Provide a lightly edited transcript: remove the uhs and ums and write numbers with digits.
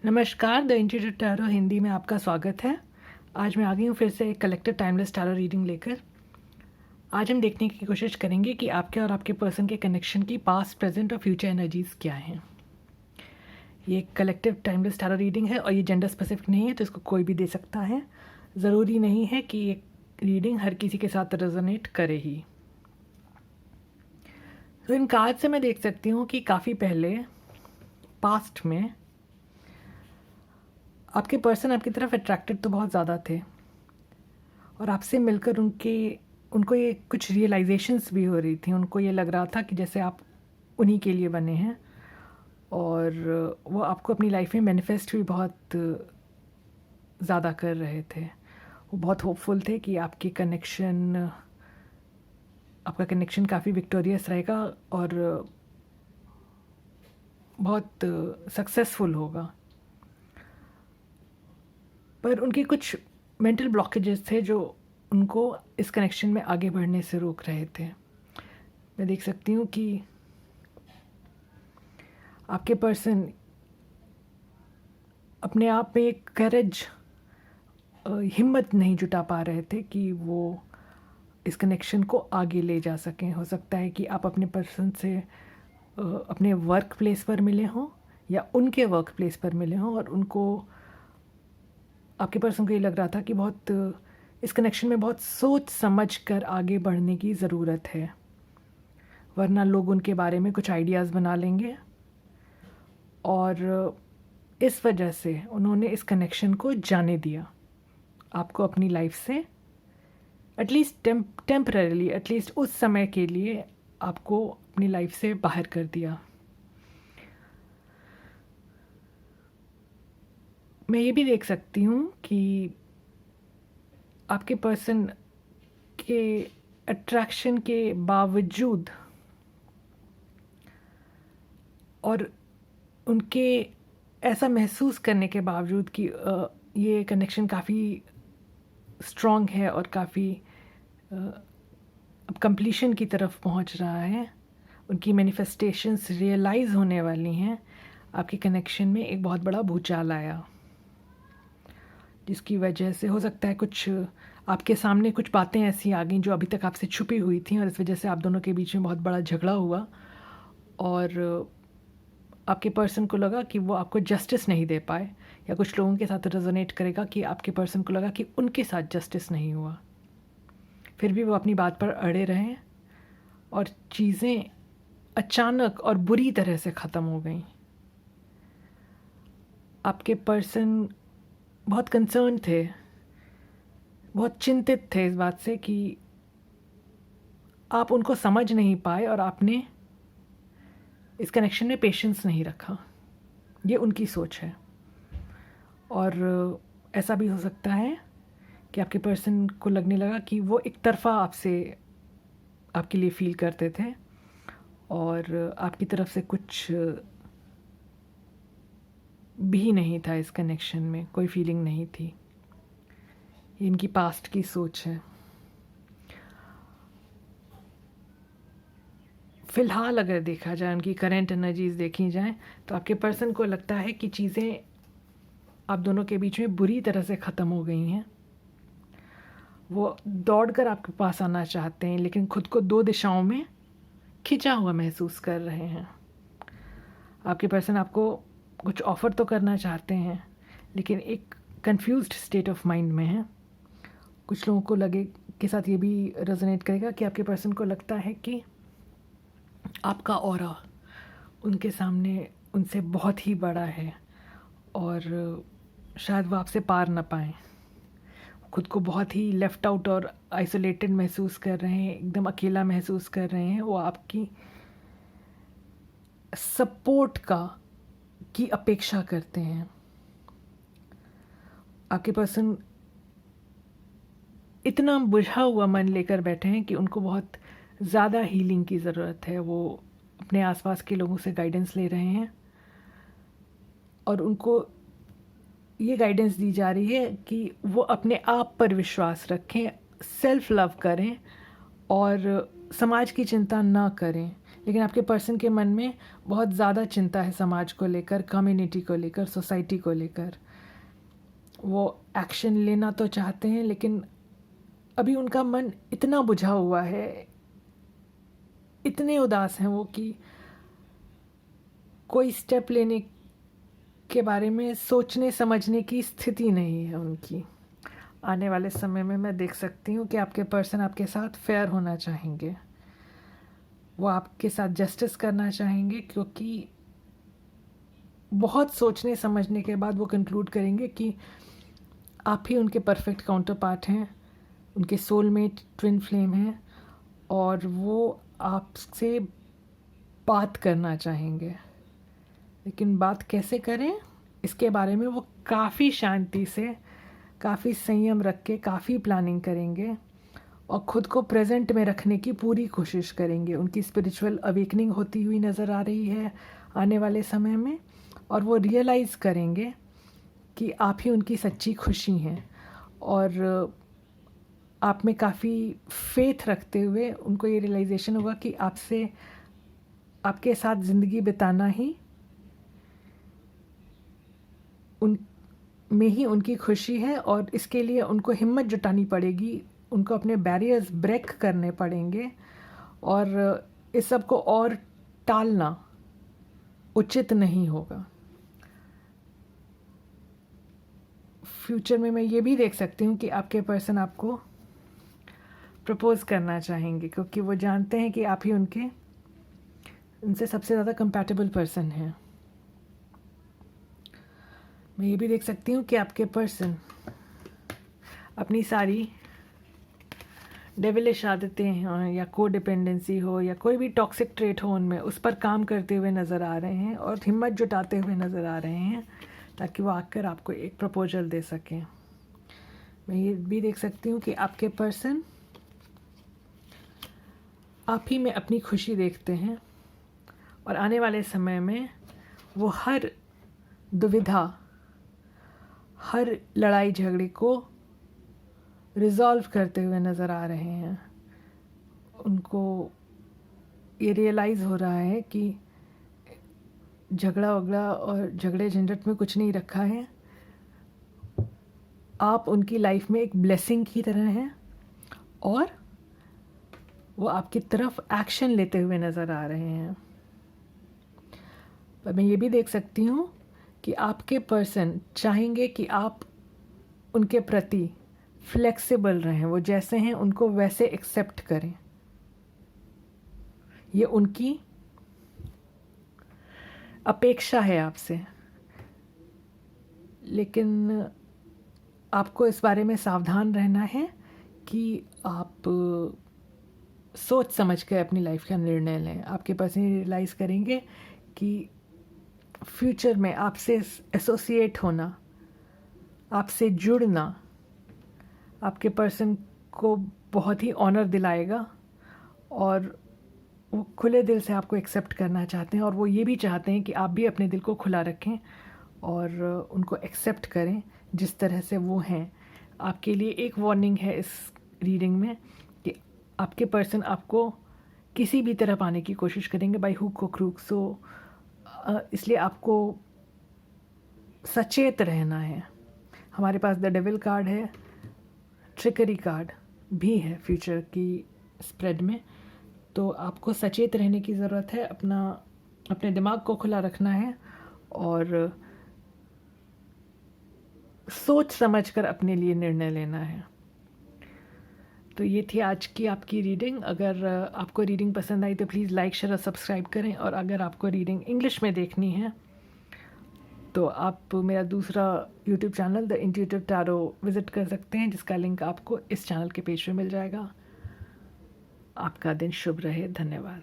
नमस्कार, the institute tarot Hindi में आपका स्वागत है। आज मैं आ गई हूँ फिर से एक कलेक्टिव टाइमलेस टैरो रीडिंग लेकर। आज हम देखने की कोशिश करेंगे कि आपके और आपके पर्सन के कनेक्शन की पास्ट, प्रेजेंट और फ्यूचर एनर्जीज़ क्या हैं। ये एक कलेक्टिव टाइमलेस टैरो रीडिंग है और ये जेंडर स्पेसिफिक नहीं है, तो इसको कोई भी दे सकता है। ज़रूरी नहीं है कि ये रीडिंग हर किसी के साथ रेजोनेट करे ही। तो इन कार्ड से मैं देख सकती हूँ कि काफ़ी पहले पास्ट में आपके पर्सन आपकी तरफ अट्रैक्टेड तो बहुत ज़्यादा थे और आपसे मिलकर उनको ये कुछ रियलाइजेशंस भी हो रही थी। उनको ये लग रहा था कि जैसे आप उन्हीं के लिए बने हैं और वो आपको अपनी लाइफ में मैनिफेस्ट भी बहुत ज़्यादा कर रहे थे। वो बहुत होपफुल थे कि आपका कनेक्शन काफ़ी विक्टोरियस रहेगा और बहुत सक्सेसफुल होगा। पर उनके कुछ मेंटल ब्लॉकेजेस थे जो उनको इस कनेक्शन में आगे बढ़ने से रोक रहे थे। मैं देख सकती हूँ कि आपके पर्सन अपने आप में एक करेज, हिम्मत नहीं जुटा पा रहे थे कि वो इस कनेक्शन को आगे ले जा सकें। हो सकता है कि आप अपने पर्सन से अपने वर्क प्लेस पर मिले हों या उनके वर्क प्लेस पर मिले हों और आपके पर्सन को ये लग रहा था कि बहुत इस कनेक्शन में बहुत सोच समझ कर आगे बढ़ने की ज़रूरत है, वरना लोग उनके बारे में कुछ आइडियाज़ बना लेंगे। और इस वजह से उन्होंने इस कनेक्शन को जाने दिया, आपको अपनी लाइफ से एटलीस्ट टेम्पररीली, एटलीस्ट उस समय के लिए आपको अपनी लाइफ से बाहर कर दिया। मैं ये भी देख सकती हूँ कि आपके पर्सन के अट्रैक्शन के बावजूद और उनके ऐसा महसूस करने के बावजूद कि ये कनेक्शन काफ़ी स्ट्रॉन्ग है और काफ़ी अब कंप्लीशन की तरफ पहुंच रहा है, उनकी मैनिफेस्टेशंस रियलाइज़ होने वाली हैं। आपके कनेक्शन में एक बहुत बड़ा भूचाल आया, जिसकी वजह से हो सकता है कुछ आपके सामने कुछ बातें ऐसी आ गई जो अभी तक आपसे छुपी हुई थी और इस वजह से आप दोनों के बीच में बहुत बड़ा झगड़ा हुआ और आपके पर्सन को लगा कि वो आपको जस्टिस नहीं दे पाए, या कुछ लोगों के साथ रेजोनेट करेगा कि आपके पर्सन को लगा कि उनके साथ जस्टिस नहीं हुआ। फिर भी वो अपनी बात पर अड़े रहे और चीज़ें अचानक और बुरी तरह से ख़त्म हो गई। आपके पर्सन बहुत कंसर्न थे, बहुत चिंतित थे इस बात से कि आप उनको समझ नहीं पाए और आपने इस कनेक्शन में पेशेंस नहीं रखा। ये उनकी सोच है। और ऐसा भी हो सकता है कि आपके पर्सन को लगने लगा कि वो एक तरफ़ा आपके लिए फ़ील करते थे और आपकी तरफ से कुछ भी नहीं था, इस कनेक्शन में कोई फीलिंग नहीं थी। ये इनकी पास्ट की सोच है। फ़िलहाल अगर देखा जाए, उनकी करंट एनर्जीज़ देखी जाए, तो आपके पर्सन को लगता है कि चीज़ें आप दोनों के बीच में बुरी तरह से ख़त्म हो गई हैं। वो दौड़कर आपके पास आना चाहते हैं, लेकिन खुद को दो दिशाओं में खिंचा हुआ महसूस कर रहे हैं। आपके पर्सन आपको कुछ ऑफ़र तो करना चाहते हैं, लेकिन एक कंफ्यूज्ड स्टेट ऑफ माइंड में है। कुछ लोगों को के साथ ये भी रेजोनेट करेगा कि आपके पर्सन को लगता है कि आपका ऑरा उनके सामने उनसे बहुत ही बड़ा है और शायद वो आपसे पार ना पाएँ। खुद को बहुत ही लेफ़्ट आउट और आइसोलेटेड महसूस कर रहे हैं, एकदम अकेला महसूस कर रहे हैं। वो आपकी सपोर्ट की अपेक्षा करते हैं। आपके पर्सन इतना बुझा हुआ मन लेकर बैठे हैं कि उनको बहुत ज़्यादा हीलिंग की ज़रूरत है। वो अपने आसपास के लोगों से गाइडेंस ले रहे हैं और उनको ये गाइडेंस दी जा रही है कि वो अपने आप पर विश्वास रखें, सेल्फ लव करें और समाज की चिंता ना करें। लेकिन आपके पर्सन के मन में बहुत ज़्यादा चिंता है समाज को लेकर, कम्युनिटी को लेकर, सोसाइटी को लेकर। वो एक्शन लेना तो चाहते हैं, लेकिन अभी उनका मन इतना बुझा हुआ है, इतने उदास हैं वो कि कोई स्टेप लेने के बारे में सोचने समझने की स्थिति नहीं है उनकी। आने वाले समय में मैं देख सकती हूँ कि आपके पर्सन आपके साथ फेयर होना चाहेंगे, वो आपके साथ जस्टिस करना चाहेंगे, क्योंकि बहुत सोचने समझने के बाद वो कंक्लूड करेंगे कि आप ही उनके परफेक्ट काउंटर पार्ट हैं, उनके सोलमेट ट्विन फ्लेम हैं, और वो आपसे बात करना चाहेंगे। लेकिन बात कैसे करें इसके बारे में वो काफ़ी शांति से, काफ़ी संयम रख के, काफ़ी प्लानिंग करेंगे और ख़ुद को प्रेजेंट में रखने की पूरी कोशिश करेंगे। उनकी स्पिरिचुअल अवेकनिंग होती हुई नज़र आ रही है आने वाले समय में, और वो रियलाइज़ करेंगे कि आप ही उनकी सच्ची खुशी हैं, और आप में काफ़ी फेथ रखते हुए उनको ये रियलाइजेशन होगा कि आपसे, आपके साथ ज़िंदगी बिताना ही उन में ही उनकी खुशी है, और इसके लिए उनको हिम्मत जुटानी पड़ेगी, उनको अपने बैरियर्स ब्रेक करने पड़ेंगे, और इस सब को और टालना उचित नहीं होगा। फ्यूचर में मैं ये भी देख सकती हूँ कि आपके पर्सन आपको प्रपोज़ करना चाहेंगे, क्योंकि वो जानते हैं कि आप ही उनसे सबसे ज़्यादा कंपैटिबल पर्सन हैं। मैं ये भी देख सकती हूँ कि आपके पर्सन अपनी सारी डेविलिश आदतें हैं, या कोडिपेंडेंसी हो, या कोई भी टॉक्सिक ट्रेट हो उनमें, उस पर काम करते हुए नज़र आ रहे हैं और हिम्मत जुटाते हुए नज़र आ रहे हैं, ताकि वो आकर आपको एक प्रपोजल दे सकें। मैं ये भी देख सकती हूँ कि आपके पर्सन आप ही में अपनी खुशी देखते हैं, और आने वाले समय में वो हर दुविधा, हर लड़ाई झगड़े को रिज़ॉल्व करते हुए नज़र आ रहे हैं। उनको ये रियलाइज़ हो रहा है कि झगड़ा वगड़ा और झगड़े झंझट में कुछ नहीं रखा है, आप उनकी लाइफ में एक ब्लेसिंग की तरह हैं, और वो आपकी तरफ एक्शन लेते हुए नज़र आ रहे हैं। पर मैं ये भी देख सकती हूँ कि आपके पर्सन चाहेंगे कि आप उनके प्रति फ्लेक्सिबल रहें, वो जैसे हैं उनको वैसे एक्सेप्ट करें। ये उनकी अपेक्षा है आपसे, लेकिन आपको इस बारे में सावधान रहना है कि आप सोच समझ कर अपनी लाइफ का निर्णय लें। आपके पर्सन रियलाइज़ करेंगे कि फ्यूचर में आपसे एसोसिएट होना, आपसे जुड़ना आपके पर्सन को बहुत ही ऑनर दिलाएगा, और वो खुले दिल से आपको एक्सेप्ट करना चाहते हैं, और वो ये भी चाहते हैं कि आप भी अपने दिल को खुला रखें और उनको एक्सेप्ट करें जिस तरह से वो हैं। आपके लिए एक वार्निंग है इस रीडिंग में कि आपके पर्सन आपको किसी भी तरह पाने की कोशिश करेंगे, बाय हुक और क्रूक। सो इसलिए आपको सचेत रहना है। हमारे पास द डेविल कार्ड है, ट्रिकरी कार्ड भी है फ्यूचर की स्प्रेड में, तो आपको सचेत रहने की ज़रूरत है, अपने दिमाग को खुला रखना है, और सोच समझकर अपने लिए निर्णय लेना है। तो ये थी आज की आपकी रीडिंग। अगर आपको रीडिंग पसंद आई तो प्लीज़ लाइक, शेयर और सब्सक्राइब करें, और अगर आपको रीडिंग इंग्लिश में देखनी है तो आप मेरा दूसरा YouTube channel the intuitive tarot visit कर सकते हैं, जिसका लिंक आपको इस चैनल के पेज पे मिल जाएगा। आपका दिन शुभ रहे। धन्यवाद।